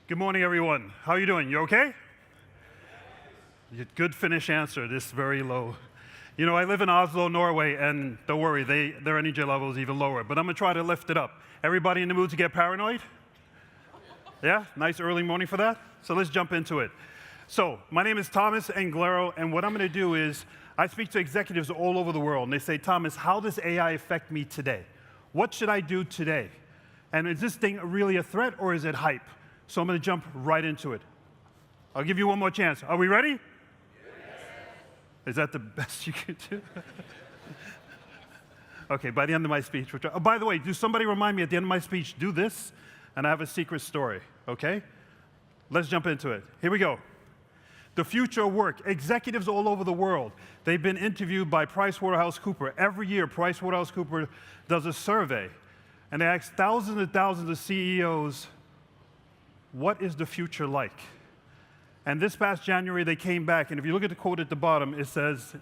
Good morning, everyone. How are you doing? You okay? Good Finnish answer, this very low. You know, I live in Oslo, Norway, and don't worry, their energy level is even lower, but I'm gonna try to lift it up. Everybody in the mood to get paranoid? Yeah, nice early morning for that? So let's jump into it. So, my name is Thomas Anglero, and what I'm gonna do is, I speak to executives all over the world, and they say, Thomas, how does AI affect me today? What should I do today? And is this thing really a threat, or is it hype? So I'm going to jump right into it. I'll give you one more chance. Are we ready? Yes. Is that the best you can do? Okay, by the end of my speech. Oh, by the way, do somebody remind me at the end of my speech, do this, and I have a secret story, okay? Let's jump into it. Here we go. The future of work. Executives all over the world, they've been interviewed by PricewaterhouseCoopers. Every year, PricewaterhouseCoopers does a survey, and they ask thousands and thousands of CEOs, what is the future like? And this past January, they came back, and if you look at the quote at the bottom, it says,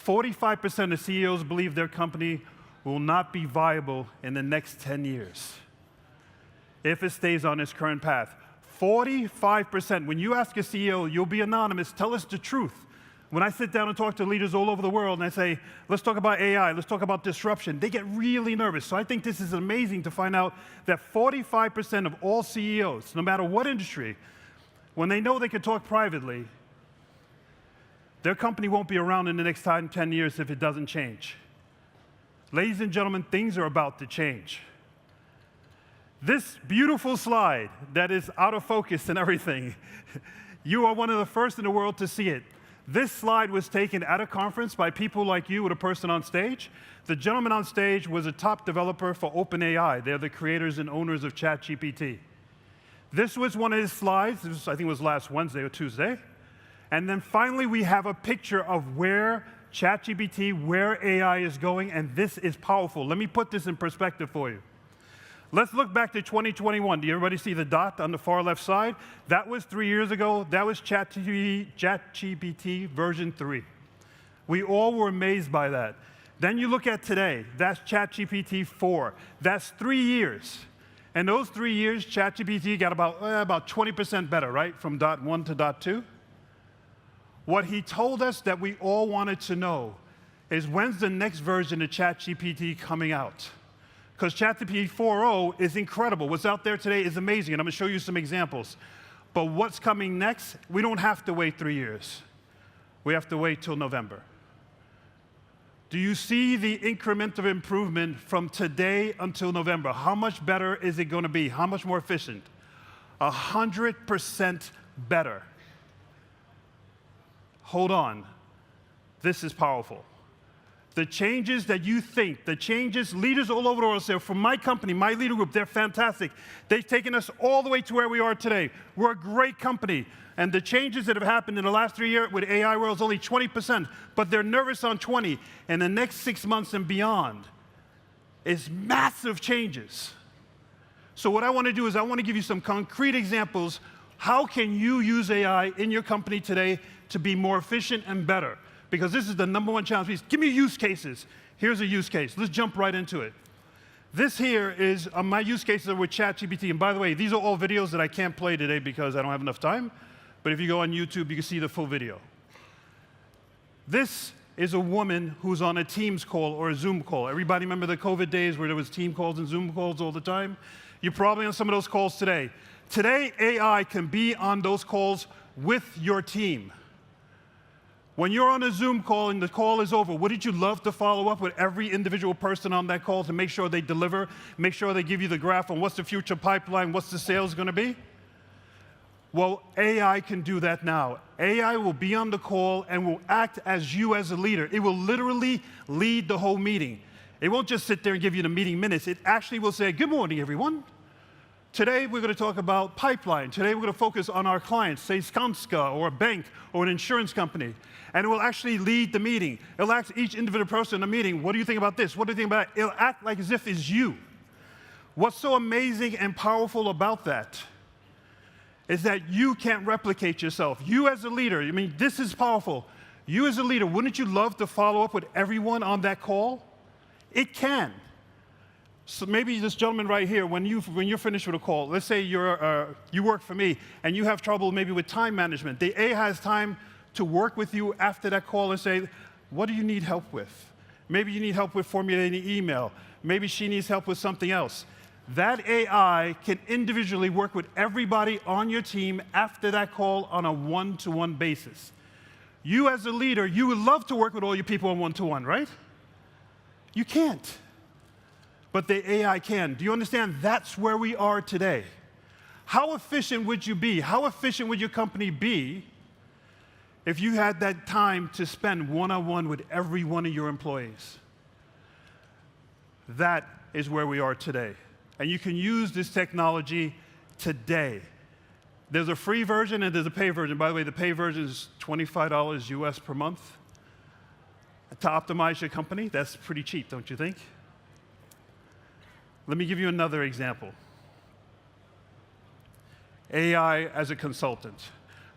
45% of CEOs believe their company will not be viable in the next 10 years if it stays on its current path. 45%. When you ask a CEO, you'll be anonymous, tell us the truth. When I sit down and talk to leaders all over the world and I say, let's talk about AI, let's talk about disruption, they get really nervous. So I think this is amazing to find out that 45% of all CEOs, no matter what industry, when they know they can talk privately, their company won't be around in the next 10 years if it doesn't change. Ladies and gentlemen, things are about to change. This beautiful slide that is out of focus and everything, you are one of the first in the world to see it. This slide was taken at a conference by people like you with a person on stage. The gentleman on stage was a top developer for OpenAI. They're the creators and owners of ChatGPT. This was one of his slides. I think it was last Wednesday or Tuesday. And then finally, we have a picture of where ChatGPT, where AI is going, and this is powerful. Let me put this in perspective for you. Let's look back to 2021. Do everybody see the dot on the far left side? That was 3 years ago. That was ChatGPT version 3. We all were amazed by that. Then you look at today. That's ChatGPT 4. That's 3 years. And those 3 years, ChatGPT got about 20% better, right? From dot 1 to dot 2. What he told us that we all wanted to know is when's the next version of ChatGPT coming out? Because ChatGPT 4.0 is incredible. What's out there today is amazing, and I'm going to show you some examples. But what's coming next, we don't have to wait 3 years. We have to wait till November. Do you see the increment of improvement from today until November? How much better is it going to be? How much more efficient? 100% better. Hold on. This is powerful. The changes that you think, the changes, leaders all over the world say, from my company, my leader group, they're fantastic. They've taken us all the way to where we are today. We're a great company. And the changes that have happened in the last 3 years with AI world is only 20%, but they're nervous on 20. And the next 6 months and beyond is massive changes. So what I want to do is I want to give you some concrete examples. How can you use AI in your company today to be more efficient and better? Because this is the #1 challenge. Please give me use cases. Here's a use case. Let's jump right into it. This here is my use cases with ChatGPT. And by the way, these are all videos that I can't play today because I don't have enough time. But if you go on YouTube, you can see the full video. This is a woman who's on a Teams call or a Zoom call. Everybody remember the COVID days where there was team calls and Zoom calls all the time? You're probably on some of those calls today. Today, AI can be on those calls with your team. When you're on a Zoom call and the call is over, wouldn't you love to follow up with every individual person on that call to make sure they deliver, make sure they give you the graph on what's the future pipeline, what's the sales going to be? Well, AI can do that now. AI will be on the call and will act as you as a leader. It will literally lead the whole meeting. It won't just sit there and give you the meeting minutes. It actually will say, good morning, everyone. Today, we're going to talk about pipeline. Today, we're going to focus on our clients, say Skanska or a bank or an insurance company. And it will actually lead the meeting. It'll ask each individual person in the meeting, what do you think about this? What do you think about that? It'll act like as if it's you. What's so amazing and powerful about that is that you can't replicate yourself. You as a leader, I mean, this is powerful. You as a leader, wouldn't you love to follow up with everyone on that call? It can. So maybe this gentleman right here, when you're finished with a call, let's say you work for me and you have trouble maybe with time management. The AI has time to work with you after that call and say, what do you need help with? Maybe you need help with formulating an email. Maybe she needs help with something else. That AI can individually work with everybody on your team after that call on a one-to-one basis. You as a leader, you would love to work with all your people on one-to-one, right? You can't. But the AI can. Do you understand? That's where we are today. How efficient would you be? How efficient would your company be if you had that time to spend one-on-one with every one of your employees? That is where we are today. And you can use this technology today. There's a free version and there's a pay version. By the way, the pay version is $25 US per month. To optimize your company, that's pretty cheap, don't you think? Let me give you another example. AI as a consultant.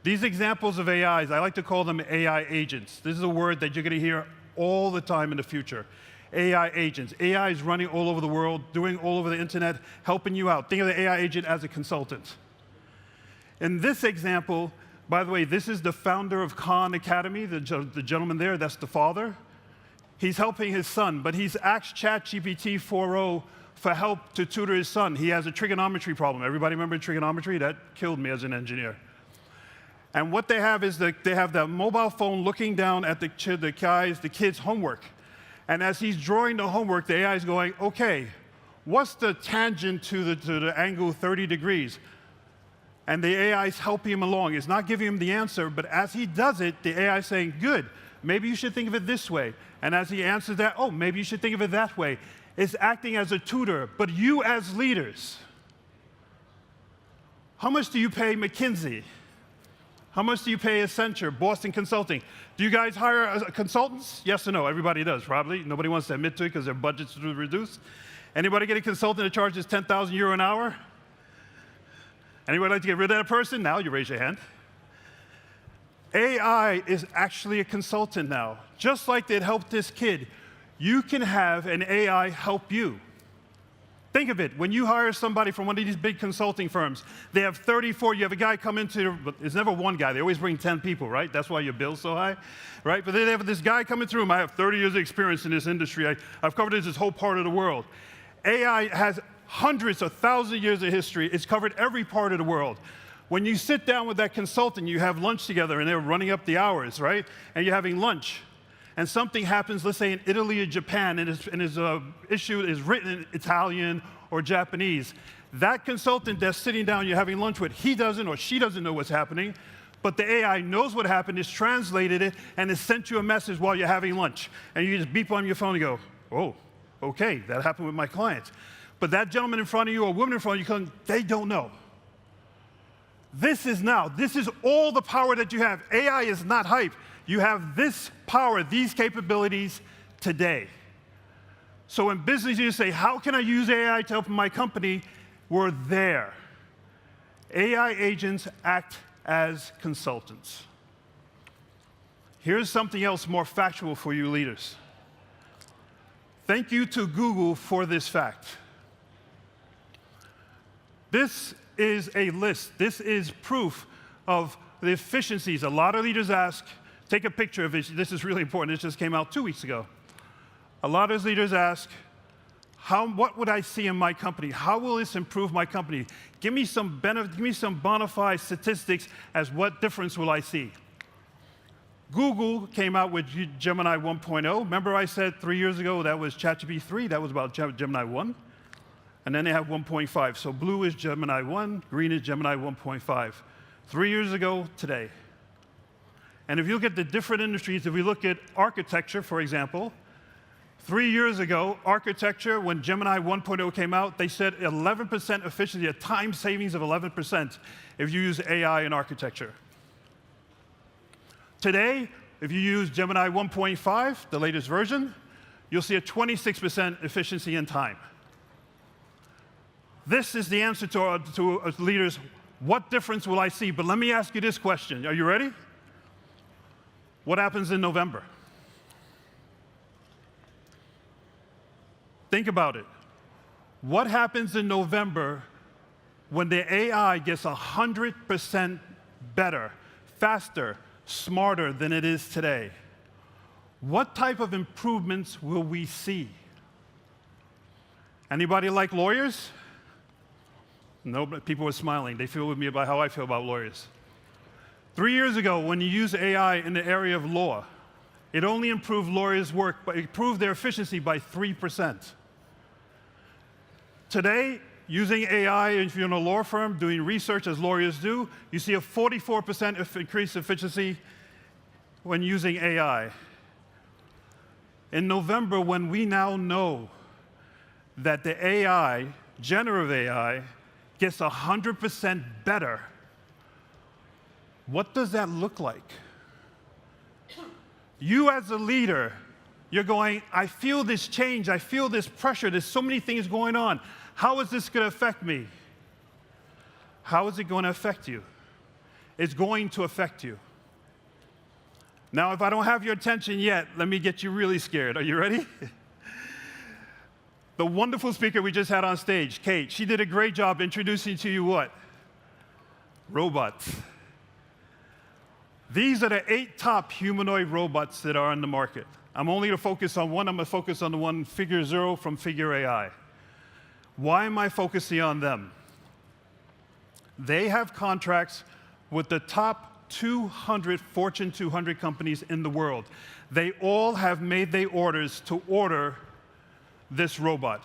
These examples of AIs, I like to call them AI agents. This is a word that you're going to hear all the time in the future. AI agents. AI is running all over the world, doing all over the internet, helping you out. Think of the AI agent as a consultant. In this example, by the way, this is the founder of Khan Academy, the gentleman there, that's the father. He's helping his son, but he's asked ChatGPT 4.0 for help to tutor his son. He has a trigonometry problem. Everybody remember trigonometry? That killed me as an engineer. And what they have is they have the mobile phone looking down at the kid's homework. And as he's drawing the homework, the AI is going, okay, what's the tangent to the angle 30 degrees? And the AI is helping him along. It's not giving him the answer, but as he does it, the AI is saying, good, maybe you should think of it this way. And as he answers that, oh, maybe you should think of it that way. It's acting as a tutor. But you as leaders, how much do you pay McKinsey? How much do you pay Accenture, Boston Consulting? Do you guys hire consultants? Yes or no? Everybody does, probably. Nobody wants to admit to it because their budgets are reduced. Anybody get a consultant that charges 10,000 euro an hour? Anybody like to get rid of that person? Now you raise your hand. AI is actually a consultant now. Just like it helped this kid, you can have an AI help you. Think of it. When you hire somebody from one of these big consulting firms, they have 34, you have a guy come into, it's never one guy, they always bring 10 people, right? That's why your bill's so high, right? But then they have this guy coming through, I have 30 years of experience in this industry, I've covered this whole part of the world. AI has hundreds of thousands of years of history, it's covered every part of the world. When you sit down with that consultant, you have lunch together, and they're running up the hours, right? And you're having lunch. And something happens, let's say in Italy or Japan, and his issue is written in Italian or Japanese. That consultant that's sitting down you're having lunch with, he doesn't or she doesn't know what's happening, but the AI knows what happened, has translated it, and has sent you a message while you're having lunch. And you just beep on your phone and go, oh, okay, that happened with my client. But that gentleman in front of you or woman in front of you, they don't know. This is all the power that you have. AI is not hype. You have this power, these capabilities today. So in business, you say, how can I use AI to help my company? We're there. AI agents act as consultants. Here's something else more factual for you leaders. Thank you to Google for this fact. This is a list. This is proof of the efficiencies. A lot of leaders ask, take a picture of it. This is really important. This just came out 2 weeks ago. A lot of leaders ask, what would I see in my company? How will this improve my company? Give me some bona fide statistics as what difference will I see? Google came out with Gemini 1.0. Remember I said 3 years ago that was ChatGPT 3, that was about Gemini 1. And then they have 1.5. So blue is Gemini 1, green is Gemini 1.5. 3 years ago today. And if you look at the different industries, if we look at architecture, for example, 3 years ago, architecture, when Gemini 1.0 came out, they said 11% efficiency, a time savings of 11% if you use AI in architecture. Today, if you use Gemini 1.5, the latest version, you'll see a 26% efficiency in time. This is the answer to leaders, what difference will I see? But let me ask you this question. Are you ready? What happens in November? Think about it. What happens in November when the AI gets 100% better, faster, smarter than it is today? What type of improvements will we see? Anybody like lawyers? No, but people were smiling. They feel with me about how I feel about lawyers. 3 years ago, when you use AI in the area of law, it only improved lawyers' work, but it improved their efficiency by 3%. Today, using AI, if you're in a law firm doing research as lawyers do, you see a 44% increase in efficiency when using AI. In November, when we now know that the AI, generative AI, gets 100% better, what does that look like? You as a leader, you're going, I feel this change, I feel this pressure, there's so many things going on. How is this going to affect me? How is it going to affect you? It's going to affect you. Now, if I don't have your attention yet, let me get you really scared. Are you ready? The wonderful speaker we just had on stage, Kate, she did a great job introducing to you what? Robots. These are the 8 top humanoid robots that are on the market. I'm only going to focus on one. I'm going to focus on the one Figure.0 from Figure.AI. Why am I focusing on them? They have contracts with the top 200 Fortune 200 companies in the world. They all have made their orders to order this robot.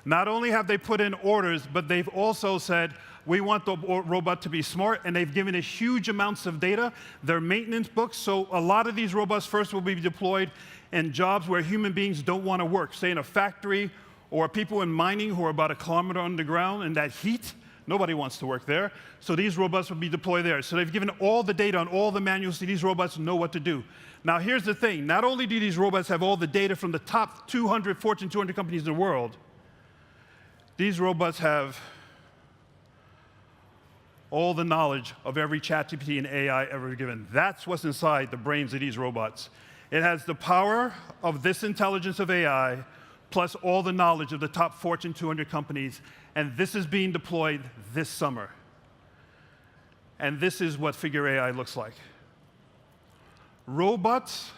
Not only have they put in orders, but they've also said, we want the robot to be smart, and they've given it huge amounts of data, their maintenance books, so a lot of these robots first will be deployed in jobs where human beings don't want to work, say in a factory, or people in mining who are about 1 kilometer underground in that heat. Nobody wants to work there. So these robots will be deployed there. So they've given all the data on all the manuals so these robots know what to do. Now here's the thing. Not only do these robots have all the data from the top 200 Fortune 200 companies in the world, these robots have all the knowledge of every ChatGPT and AI ever given. That's what's inside the brains of these robots. It has the power of this intelligence of AI, plus all the knowledge of the top Fortune 200 companies, and this is being deployed this summer. And this is what Figure.AI looks like. Robots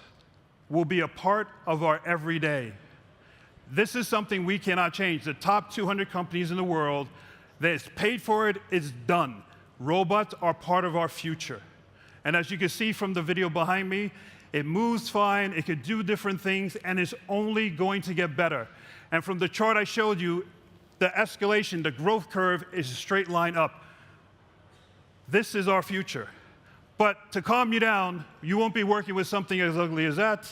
will be a part of our everyday. This is something we cannot change. The top 200 companies in the world, that's paid for it, is done. Robots are part of our future. And as you can see from the video behind me, it moves fine, it could do different things, and it's only going to get better. And from the chart I showed you, the escalation, the growth curve is a straight line up. This is our future. But to calm you down, you won't be working with something as ugly as that.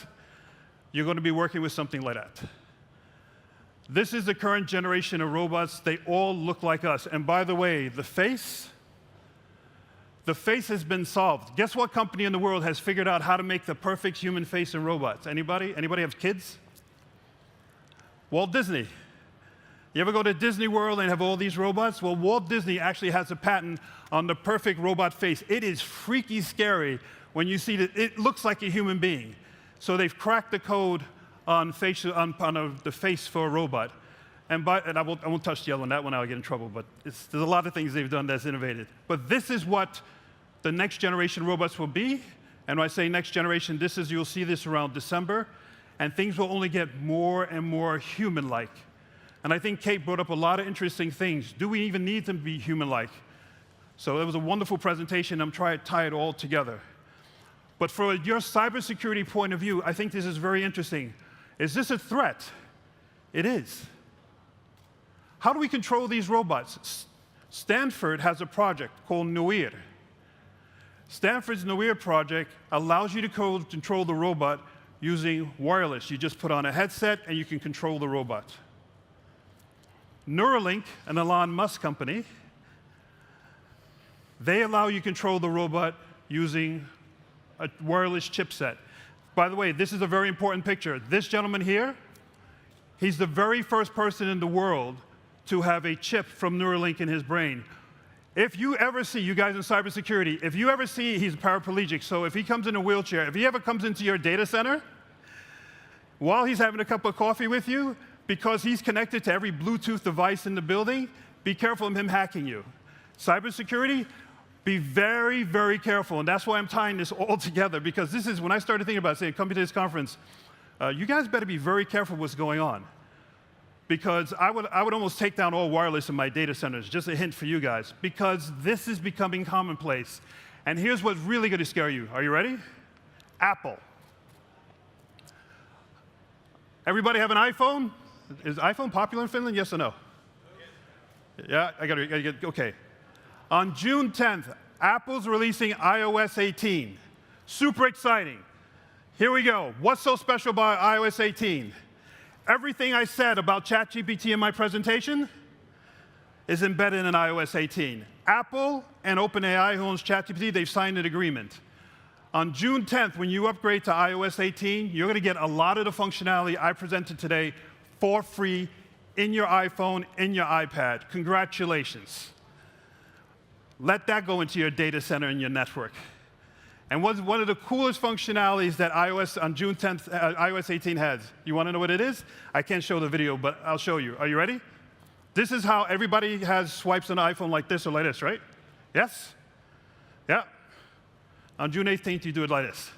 You're going to be working with something like that. This is the current generation of robots. They all look like us. And by the way, the face has been solved. Guess what company in the world has figured out how to make the perfect human face in robots? Anybody? Anybody have kids? Walt Disney. You ever go to Disney World and have all these robots? Well, Walt Disney actually has a patent on the perfect robot face. It is freaky scary when you see that it looks like a human being. So they've cracked the code on the face for a robot. And I won't touch the other one. That one I'll get in trouble. But there's a lot of things they've done that's innovative. But this is what the next generation robots will be. And when I say next generation, you'll see this around December. And things will only get more and more human-like. And I think Kate brought up a lot of interesting things. Do we even need them to be human-like? So it was a wonderful presentation. I'm trying to tie it all together. But from your cybersecurity point of view, I think this is very interesting. Is this a threat? It is. How do we control these robots? Stanford has a project called Neuralink. Stanford's Neuralink project allows you to control the robot using wireless. You just put on a headset and you can control the robot. Neuralink, an Elon Musk company, they allow you to control the robot using a wireless chipset. By the way, this is a very important picture. This gentleman here, he's the very first person in the world to have a chip from Neuralink in his brain. If you ever see, you guys in cybersecurity, if you ever see, he's paraplegic, so if he comes in a wheelchair, if he ever comes into your data center, while he's having a cup of coffee with you, because he's connected to every Bluetooth device in the building, be careful of him hacking you. Cybersecurity, be very, very careful. And that's why I'm tying this all together, because this is, when I started thinking about it, saying, come to this conference, you guys better be very careful what's going on. Because I would almost take down all wireless in my data centers, just a hint for you guys, because this is becoming commonplace. And here's what's really going to scare you. Are you ready? Apple. Everybody have an iPhone? Is iPhone popular in Finland, yes or no? Yeah, I got to get, okay. On June 10th, Apple's releasing iOS 18. Super exciting. Here we go. What's so special about iOS 18? Everything I said about ChatGPT in my presentation is embedded in iOS 18. Apple and OpenAI, who owns ChatGPT, they've signed an agreement. On June 10th, when you upgrade to iOS 18, you're going to get a lot of the functionality I presented today for free in your iPhone, in your iPad. Congratulations. Let that go into your data center and your network. And one of the coolest functionalities that iOS on June 10th, iOS 18 has. You want to know what it is? I can't show the video, but I'll show you. Are you ready? This is how everybody has swipes on an iPhone like this or like this, right? Yes? Yeah. On June 18th, you do it like this.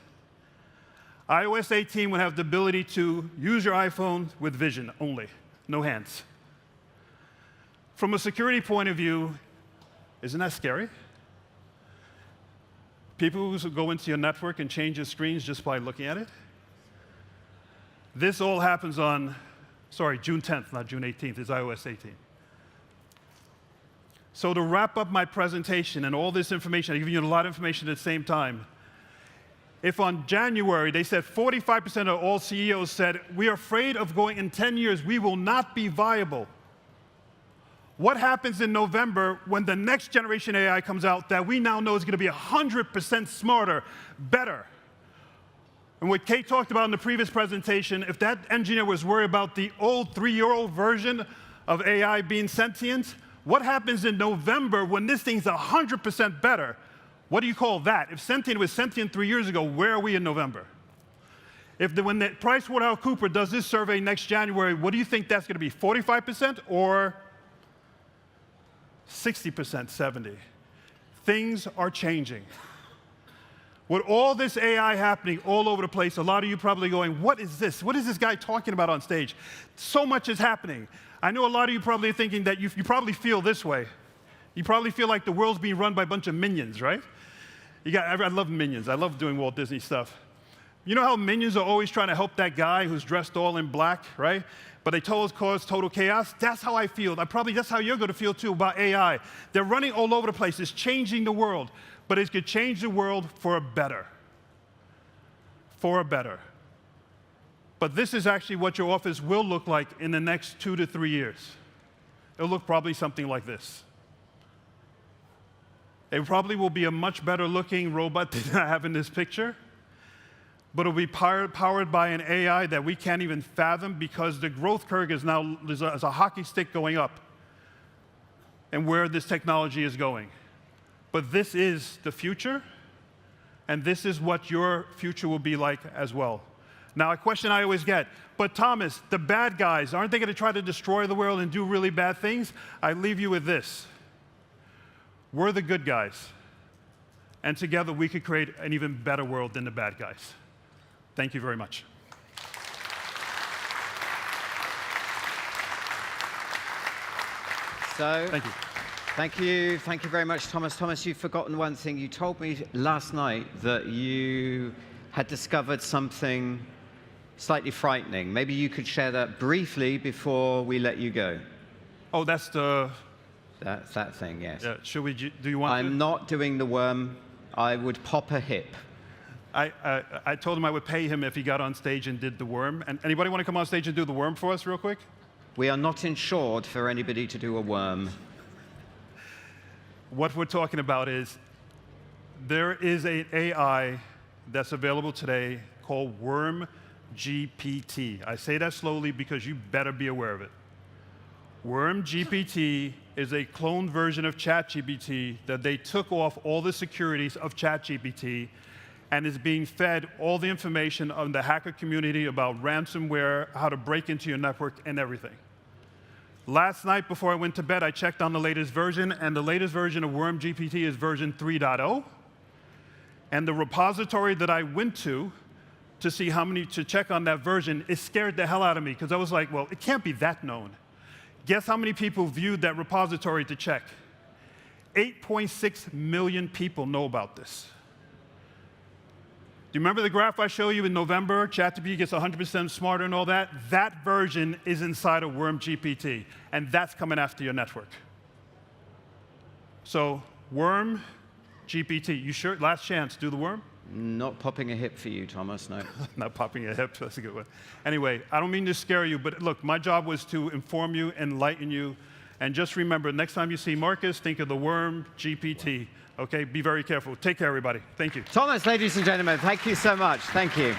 iOS 18 will have the ability to use your iPhone with vision only, no hands. From a security point of view, isn't that scary? People who go into your network and change your screens just by looking at it. This all happens on, sorry, June 10th, not June 18th, it's iOS 18. So to wrap up my presentation and all this information, I'm giving you a lot of information at the same time. If on January they said 45% of all CEOs said, we are afraid of going in 10 years, we will not be viable. What happens in November when the next generation AI comes out that we now know is going to be 100% smarter, better? And what Kate talked about in the previous presentation, if that engineer was worried about the old 3-year-old version of AI being sentient, what happens in November when this thing's 100% better? What do you call that? If sentient was sentient 3 years ago, where are we in November? When the PricewaterhouseCoopers does this survey next January, what do you think that's going to be, 45% or 60%, 70%? Things are changing. With all this AI happening all over the place, a lot of you probably going, what is this? What is this guy talking about on stage? So much is happening. I know a lot of you probably are thinking that you probably feel this way. You probably feel like the world's being run by a bunch of minions, right? I love minions. I love doing Walt Disney stuff. You know how minions are always trying to help that guy who's dressed all in black, right? But they cause total chaos? That's how I feel. That's how you're going to feel too about AI. They're running all over the place. It's changing the world. But it could change the world for a better. For a better. But this is actually what your office will look like in the next 2 to 3 years. It'll look probably something like this. It probably will be a much better looking robot than I have in this picture. But it'll be powered by an AI that we can't even fathom because the growth curve is now there's a hockey stick going up and where this technology is going. But this is the future, and this is what your future will be like as well. Now, a question I always get, but Thomas, the bad guys, aren't they going to try to destroy the world and do really bad things? I leave you with this. We're the good guys, and together we could create an even better world than the bad guys. Thank you very much. Thank you. Thank you very much, Thomas. Thomas, you've forgotten one thing. You told me last night that you had discovered something slightly frightening. Maybe you could share that briefly before we let you go. Oh, that's the... That's that thing, yes. Yeah, do you want to? I'm not doing the worm. I would pop a hip. I told him I would pay him if he got on stage and did the worm. And anybody want to come on stage and do the worm for us real quick? We are not insured for anybody to do a worm. What we're talking about is there is an AI that's available today called WormGPT. I say that slowly because you better be aware of it. WormGPT is a cloned version of ChatGPT that they took off all the securities of ChatGPT, and is being fed all the information on the hacker community about ransomware, how to break into your network, and everything. Last night, before I went to bed, I checked on the latest version, and the latest version of WormGPT is version 3.0. And the repository that I went to see to check on that version, it scared the hell out of me, because I was like, well, it can't be that known. Guess how many people viewed that repository to check? 8.6 million people know about this. Do you remember the graph I showed you in November? ChatGPT gets 100% smarter and all that? That version is inside of WormGPT, and that's coming after your network. So, WormGPT, you sure? Last chance, do the worm? Not popping a hip for you, Thomas, no. Not popping a hip, that's a good one. Anyway, I don't mean to scare you, but look, my job was to inform you, enlighten you, and just remember, next time you see Marcus, think of the WormGPT. Okay, be very careful. Take care, everybody. Thank you. Thomas, ladies and gentlemen, thank you so much. Thank you.